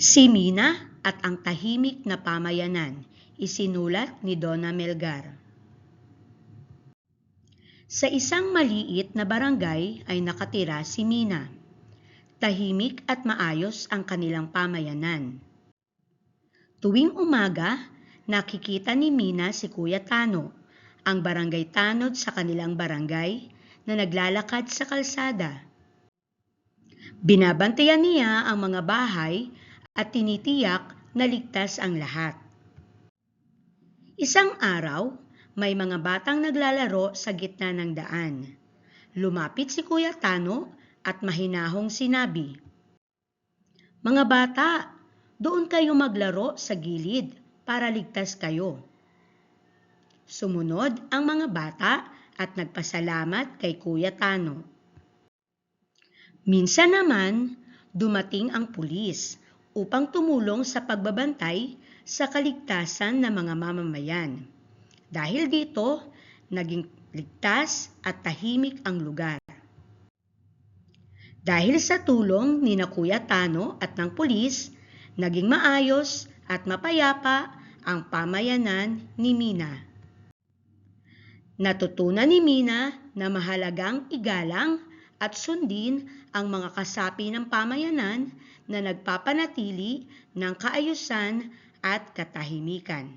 Si Mina at ang tahimik na pamayanan, isinulat ni Donna Melgar. Sa isang maliit na barangay ay nakatira si Mina. Tahimik at maayos ang kanilang pamayanan. Tuwing umaga, nakikita ni Mina si Kuya Tano, ang barangay tanod sa kanilang barangay na naglalakad sa kalsada. Binabantayan niya ang mga bahay at tinitiyak na ligtas ang lahat. Isang araw, may mga batang naglalaro sa gitna ng daan. Lumapit si Kuya Tano at mahinahong sinabi, "Mga bata, doon kayo maglaro sa gilid para ligtas kayo." Sumunod ang mga bata at nagpasalamat kay Kuya Tano. Minsan naman, dumating ang pulis upang tumulong sa pagbabantay sa kaligtasan ng mga mamamayan. Dahil dito, naging ligtas at tahimik ang lugar. Dahil sa tulong ni na Kuya Tano at ng pulis, naging maayos at mapayapa ang pamayanan ni Mina. Natutunan ni Mina na mahalagang igalang at sundin ang mga kasapi ng pamayanan na nagpapanatili ng kaayusan at katahimikan.